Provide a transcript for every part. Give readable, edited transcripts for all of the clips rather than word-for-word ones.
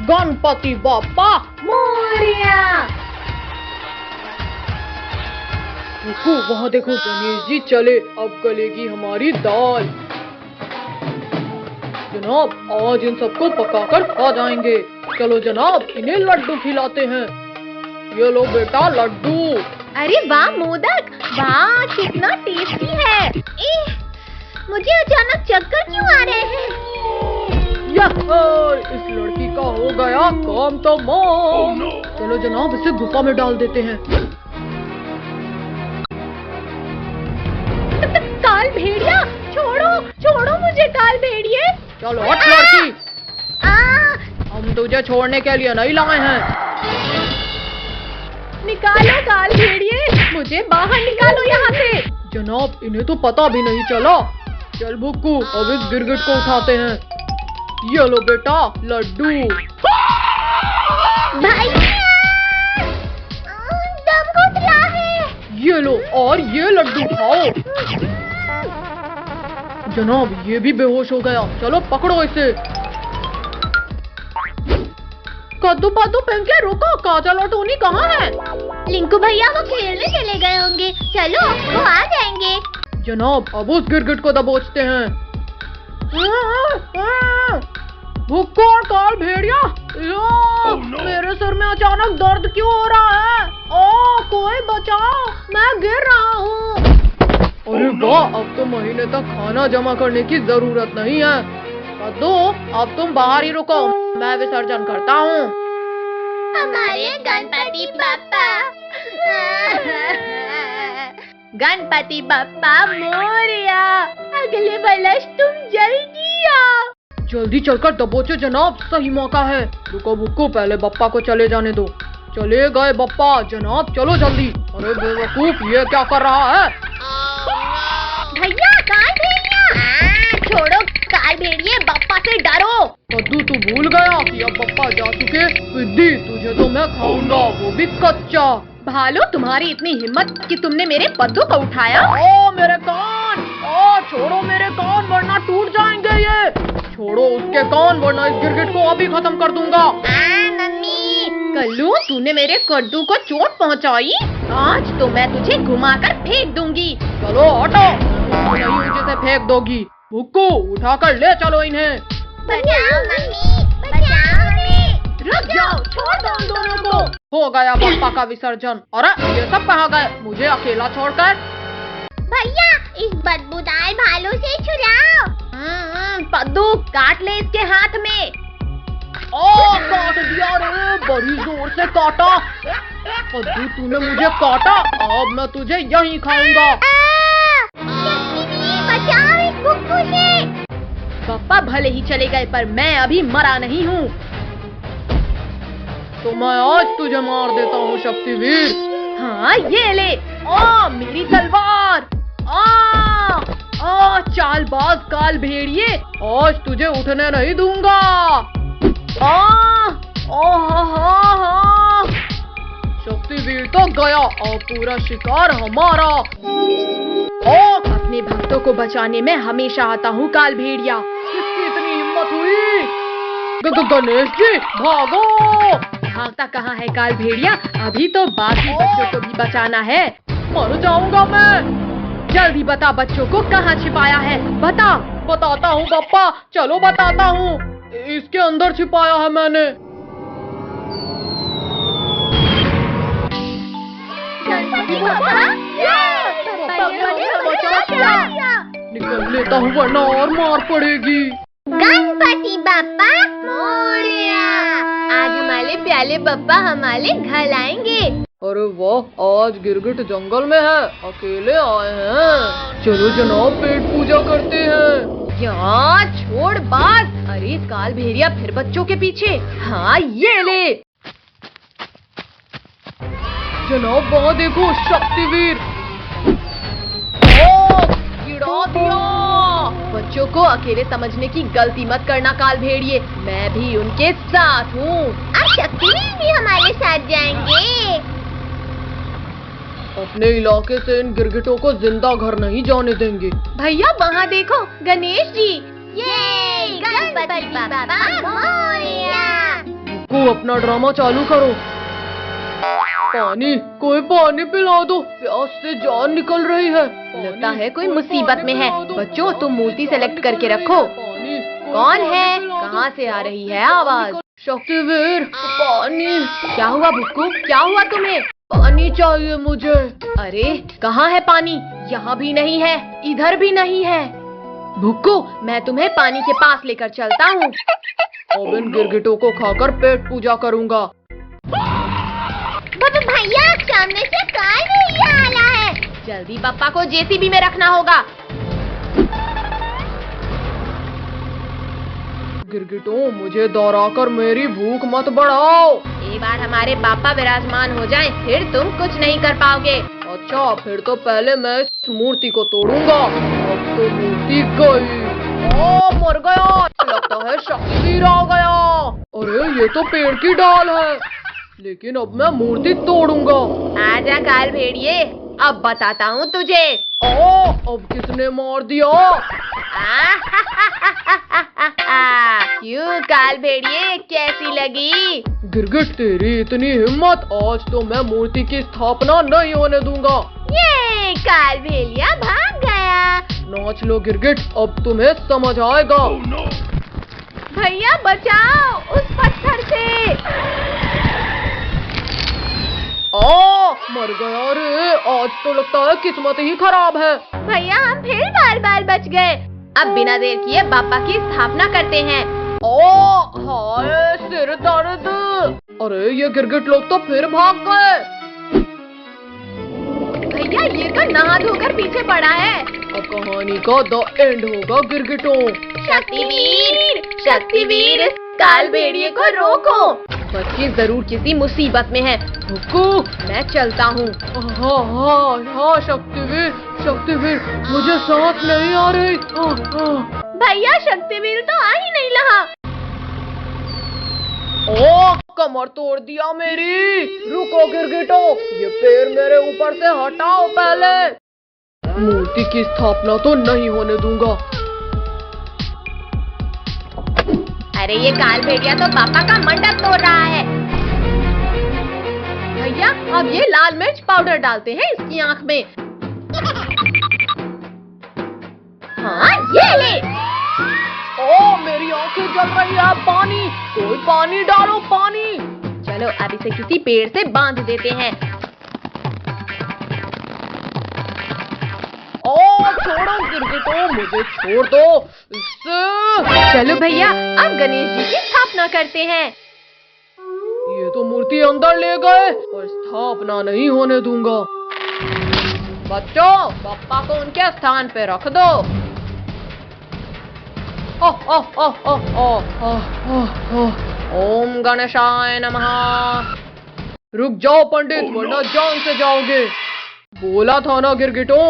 गणपति बाप्पा मोरया। देखो वहाँ देखो, गणेश जी चले, अब गलेगी हमारी दाल। जनाब आज इन सबको पकाकर खा जाएंगे। चलो जनाब इन्हें लड्डू खिलाते हैं। ये लो बेटा लड्डू। अरे वाह मोदक, वाह कितना टेस्टी है। मुझे अचानक चक्कर क्यों आ रहे हैं? इस लड़की का हो गया काम तमाम। चलो जनाब इसे गुफा में डाल देते हैं। काल भेड़िया, छोड़ो छोड़ो मुझे काल भेड़िए। चलो हट लड़की, हम तुझे छोड़ने के लिए नहीं लाए हैं। निकालो काल भेड़िए, मुझे बाहर निकालो यहाँ से। जनाब इन्हें तो पता भी नहीं चला। चल भुक्कू अब इस गिरगिट को उठाते हैं। ये लो बेटा लड्डू। भैया दम घुटला है। ये लो और ये लड्डू खाओ। जनाब ये भी बेहोश हो गया। चलो पकड़ो इसे। कद्दू पादू पेंके रुको, काजल और टोनी कहाँ है? लिंकू भैया वो खेलने चले गए होंगे, चलो वो आ जाएंगे। जनाब अब उस गिरगिट को दबोचते हैं। भुक्कू और काल भेड़िया, मेरे सर में अचानक दर्द क्यों हो रहा है? ओ कोई बचाओ, मैं गिर रहा हूँ। अरे वाह, अब तो महीने तक खाना जमा करने की जरूरत नहीं है। कद्दू अब तुम बाहर ही रुको, मैं विसर्जन करता हूँ। हमारे गणपति बाप्पा गणपति बाप्पा मोरया, अगले वर्ष तुम जल्दी आओ। जल्दी चलकर दबोचो जनाब, सही मौका है। रुको भुक्कू पहले बप्पा को चले जाने दो। चले गए बप्पा। जनाब चलो जल्दी। अरे बेवकूफ ये क्या कर रहा है? भैया काल भेड़िया, छोड़ो काल भेड़िए, बप्पा से डरो। कद्दू तू भूल गया कि अब बप्पा जा चुके। विद्दी तुझे तो मैं खाऊंगा, वो भी कच्चा। भालू तुम्हारी इतनी हिम्मत कि तुमने मेरे पद्दू को उठाया। ओ मेरे कान, ओ छोड़ो मेरे कान वरना टूट जाएंगे ये। छोड़ो उसके कान वरना इस गिरगिट को अभी खत्म कर दूंगा। मम्मी कल्लू तूने मेरे कद्दू को चोट पहुंचाई, आज तो मैं तुझे घुमाकर फेंक दूंगी। चलो हटो, नहीं ऊंचे से फेंक दोगी। भुक्कू उठाकर ले चलो इन्हें। बचाओ मम्मी, बचाओ हमें। रुक जाओ, छोड़ दो उन दोनों को। हो गया बप्पा का विसर्जन। अरे ये सब कहाँ गए, मुझे अकेला छोड़कर? भैया इस बदबूदार भालू से छुड़ाओ। पद्दू काट ले इसके हाथ में। ओ काट दिया रे, बड़ी जोर से काटा। पद्दू तूने मुझे काटा, अब मैं तुझे यहीं खाऊंगा। बचाओ इस भुक्कू से। पापा भले ही चले गए पर मैं अभी मरा नहीं हूँ। तो मैं आज तुझे मार देता हूँ शक्तिवीर। हाँ ये ले, ओ मेरी तलवार। चालबाज काल भेड़िए, आज तुझे उठने नहीं दूंगा। शक्तिवीर तो गया, अब पूरा शिकार हमारा। अपने भक्तों को बचाने में हमेशा आता हूँ काल भेड़िया। किसकी इतनी हिम्मत हुई? गणेश जी भागो। भागता कहाँ है काल भेड़िया, अभी तो बाकी बच्चों को भी बचाना है। मर जाऊंगा मैं। जल्दी बता बच्चों को कहाँ छिपाया है, बता। बताता हूँ बप्पा, चलो बताता हूँ। इसके अंदर छिपाया है मैंने। निकल लेता हूँ वरना और मार पड़ेगी। गणपति बाप्पा मोरया, आज हमारे प्याले बप्पा हमारे घर आएंगे। अरे वाह, आज गिरगिट जंगल में है, अकेले आए हैं। चलो जनाब पेट पूजा करते हैं। यार छोड़ बात। अरे काल भेड़िया फिर बच्चों के पीछे। हाँ ये ले। जनाब वहाँ देखो शक्तिवीर। गिरा दिया। बच्चों को अकेले समझने की गलती मत करना काल भेड़िए, मैं भी उनके साथ हूँ। अब शक्तिवीर भी हमारे साथ जाएंगे। अपने इलाके से इन गिरगिटों को जिंदा घर नहीं जाने देंगे। भैया वहाँ देखो गणेश जी। ये गणपति बाप्पा मोरया। भुक्कू अपना ड्रामा चालू करो। पानी, कोई पानी पिला दो, प्यास से जान निकल रही है। लगता है कोई मुसीबत में है। बच्चों तुम मूर्ति सेलेक्ट करके रखो। कौन है? कहाँ से आ रही है आवाज? शक्तिवीर, पानी। क्या हुआ भुक्कू, क्या हुआ तुम्हें? पानी चाहिए मुझे। अरे कहाँ है पानी? यहाँ भी नहीं है, इधर भी नहीं है। भुक्कू मैं तुम्हें पानी के पास लेकर चलता हूँ। अब इन गिरगिटों को खाकर पेट पूजा करूँगा। भैया सामने से कार भेड़िया आ रहा है। जल्दी पप्पा को जेसीबी में रखना होगा। गिरगिटों, मुझे दौड़ाकर मेरी भूख मत बढ़ाओ। एक बार हमारे पापा विराजमान हो जाएं, फिर तुम कुछ नहीं कर पाओगे। अच्छा, फिर तो पहले मैं इस मूर्ति को तोड़ूंगा। अब तो मूर्ति गई। ओ, मर गया। लगता है शक्तिवीर आ गया। अरे ये तो पेड़ की डाल है, लेकिन अब मैं मूर्ति तोड़ूंगा। आजा काल भेड़िए, अब बताता हूँ तुझे। ओ, अब किसने मार दिया? क्यों काल भेड़िए, कैसी लगी? गिरगिट, तेरी इतनी हिम्मत, आज तो मैं मूर्ति की स्थापना नहीं होने दूंगा। ये काल भेड़िया भाग गया। नाच लो गिरगिट, अब तुम्हें समझ आएगा। भैया बचाओ उस पत्थर से। मर गया रे। आज तो लगता है किस्मत ही खराब है। भैया हम फिर बार बच गए। अब बिना देर किए बापा की स्थापना करते हैं। हाय सिर दर्द। अरे ये गिरगिट लोग तो फिर भाग गए। भैया ये तो नहा धोकर पीछे पड़ा है। अब कहानी का द एंड होगा गिरगिटों। शक्तिवीर, शक्तिवीर, काल भेड़िए को रोको। बच्चे जरूर किसी मुसीबत में है। भुक्कू, मैं चलता हूँ। हाँ शक्तिवीर, शक्तिवीर, मुझे सांस नहीं आ रही। भैया शक्तिवीर तो आ ही नहीं रहा। कमर तोड़ दिया मेरी। रुको गिरगिटों, ये पैर मेरे ऊपर से हटाओ पहले। मूर्ति की स्थापना तो नहीं होने दूंगा। अरे ये काल भेड़िया तो पापा का मंडप तोड़ रहा है। भैया अब ये लाल मिर्च पाउडर डालते हैं इसकी आंख में। हाँ ये ले। मेरी आंखें जल रही है। पानी, कोई पानी डालो, पानी। चलो अब इसे किसी पेड़ से बांध देते हैं। छोड़ो गिरगिटों, मुझे छोड़ दो इससे। चलो भैया अब गणेश जी की स्थापना करते हैं। ये तो मूर्ति अंदर ले गए और स्थापना नहीं होने दूंगा। बच्चों, पापा को उनके स्थान पे रख दो। ओम गणेशाय नमः। रुक जाओ पंडित, वरना जान से जाओगे। बोला था ना गिरगिटों।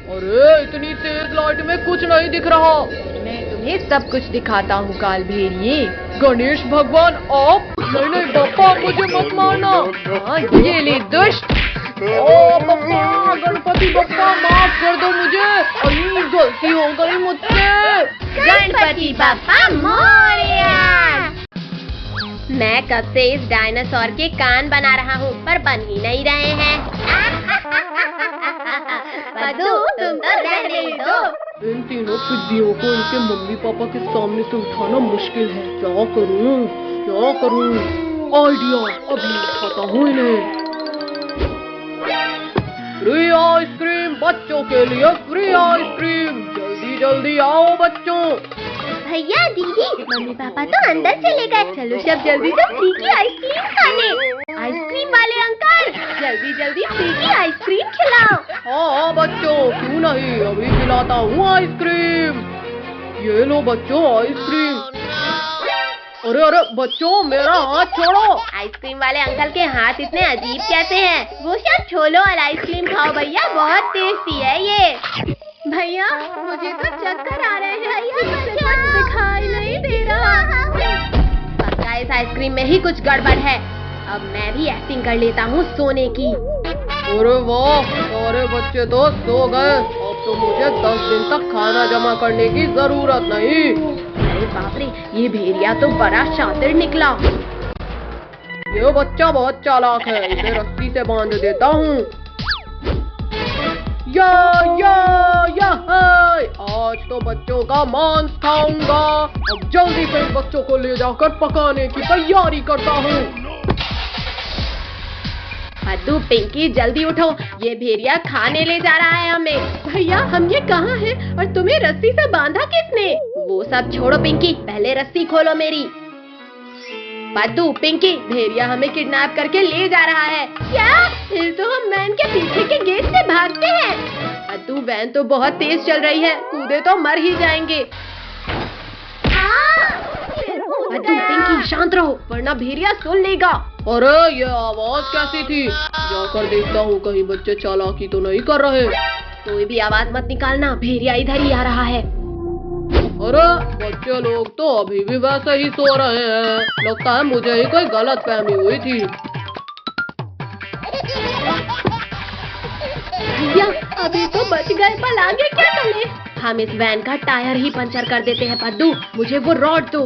अरे इतनी तेज लाइट में कुछ नहीं दिख रहा। मैं तुम्हें सब कुछ दिखाता हूँ काल भेड़िए। गणेश भगवान आप? नहीं पापा, मुझे मत मारना। हाँ ये ले दुष्ट। पापा, गणपति बप्पा माफ कर दो मुझे। अरे गलती हो गई मुझसे। गणपति बप्पा मोरया। मैं कब से इस डायनासोर के कान बना रहा हूँ, पर बन ही नहीं रहे हैं। बद्दू, तुम तो रहने दो। इन तीनों पिद्दियों को इनके मम्मी पापा के सामने से उठाना मुश्किल है। क्या करूँ, क्या करूँ? आइडिया, अभी उठाता हूँ इन्हें। फ्री आइसक्रीम बच्चों के लिए, फ्री आइसक्रीम। जल्दी जल्दी आओ बच्चों। भैया दीदी, मम्मी पापा तो अंदर चले गए। चलो सब जल्दी से फ्री की आइसक्रीम खाने। आइसक्रीम वाले अंकल, जल्दी जल्दी फ्री की आइसक्रीम खिलाओ। हाँ बच्चों, क्यों नहीं, अभी खिलाता हूँ आइसक्रीम। ये लो बच्चों आइसक्रीम। अरे बच्चों, मेरा हाथ छोड़ो। आइसक्रीम वाले अंकल के हाथ इतने अजीब कैसे हैं? वो सब छोड़ो और आइसक्रीम खाओ भैया, बहुत टेस्टी है ये। भैया मुझे तो चक्कर आ रहे हैं। भैया दिखाई नहीं दे रहा। पक्का इस आइसक्रीम में ही कुछ गड़बड़ है। अब मैं भी एक्टिंग कर लेता हूँ सोने की। अरे वाह, सारे बच्चे तो सो गए। अब तो मुझे 10 दिन तक खाना जमा करने की जरूरत नहीं। अरे बाप रे, ये भेड़िया तो बड़ा शातिर निकला। ये बच्चा बहुत चालाक है, इसे रस्सी से बांध देता हूँ। या हाय, आज तो बच्चों का मांस खाऊंगा। अब जल्दी से इन बच्चों को ले जाकर पकाने की तैयारी करता हूँ। पद्दू, पिंकी जल्दी उठो, ये भेड़िया खाने ले जा रहा है हमें। भैया हम ये कहाँ हैं और तुम्हें रस्सी से बांधा किसने? वो सब छोड़ो पिंकी, पहले रस्सी खोलो मेरी। पद्दू, पिंकी, भेड़िया हमें किडनैप करके ले जा रहा है। क्या? फिर तो हम वैन के पीछे के गेट से भागते हैं। पद्दू, वैन तो बहुत तेज चल रही है, कूदे तो मर ही जाएंगे। पद्दू, पिंकी शांत रहो वरना भेड़िया सुन लेगा। अरे ये आवाज कैसी थी? जाकर देखता हूँ कहीं बच्चे चालाकी तो नहीं कर रहे। कोई भी आवाज मत निकालना, भेड़िया इधर ही आ रहा है। अरे बच्चे लोग तो अभी भी वैसे ही सो रहे हैं। लगता है मुझे ही कोई गलत फहमी हुई थी। भैया अभी तो बच गए, पर आगे क्या करें? हम इस वैन का टायर ही पंचर कर देते हैं। पद्दू, मुझे वो रॉड दो।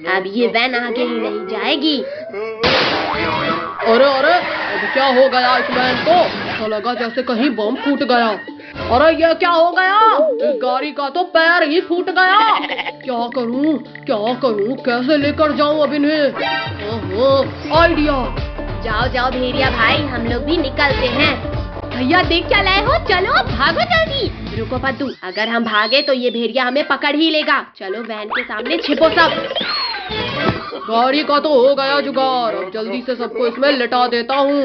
अब ये वैन आगे ही नहीं जाएगी। अरे अब क्या हो गया इस वैन को? ऐसा लगा जैसे कहीं बम फूट गया। अरे ये क्या हो गया? इस गाड़ी का तो पैर ही फूट गया। क्या करूं, कैसे लेकर जाऊं अब इन्हें? ओहो, आइडिया। जाओ भेड़िया भाई, हम लोग भी निकलते हैं। भैया देख क्या लाए हो, चलो भागो जल्दी। रुको पद्दू, अगर हम भागे तो ये भेड़िया हमें पकड़ ही लेगा। चलो वैन के सामने छिपो सब। गाड़ी का तो हो गया जुगाड़, अब जल्दी से सबको इसमें लिटा देता हूँ।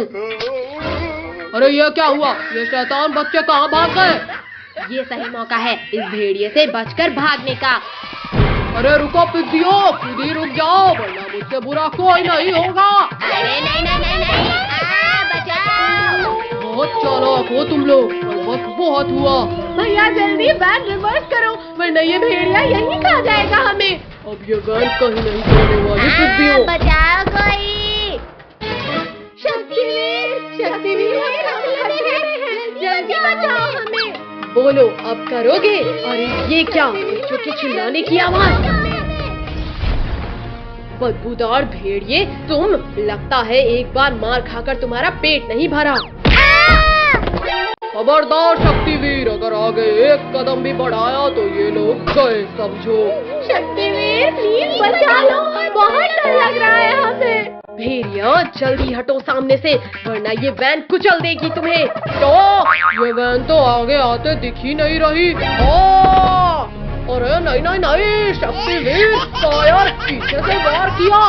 अरे ये क्या हुआ? ये शैतान बच्चे कहाँ भाग गए? ये सही मौका है इस भेड़िए से बचकर भागने का। अरे रुको पिद्दियों, खुद ही रुक जाओ वरना मुझसे बुरा कोई नहीं होगा। अरे नहीं, बचाओ। बहुत चालाक हो तुम लोग, पर बस बहुत हुआ। भैया जल्दी वैन रिवर्स करो वरना ये भेड़िया यहीं खा जाएगा हमें। अब ये वैन कहीं नहीं जाने वाली पिद्दियों। बचाओ कोई। शक्तिवीर, जल्दी बचाओ हमें। बोलो अब करोगे? अरे ये क्या, बच्चों के चिल्लाने की आवाज। बदबूदार भेड़िए तुम, लगता है एक बार मार खाकर तुम्हारा पेट नहीं भरा। खबरदार शक्तिवीर, अगर आगे एक कदम भी बढ़ाया तो ये लोग गए समझो। शक्तिवीर प्लीज बचा लो, बहुत डर लग रहा है हमें। भेड़िया जल्दी हटो सामने से वरना ये वैन कुचल देगी तुम्हें। तो ये वैन तो आगे आते दिख ही नहीं रही। अरे नहीं, शक्तिवीर फायर, पीछे से वार किया।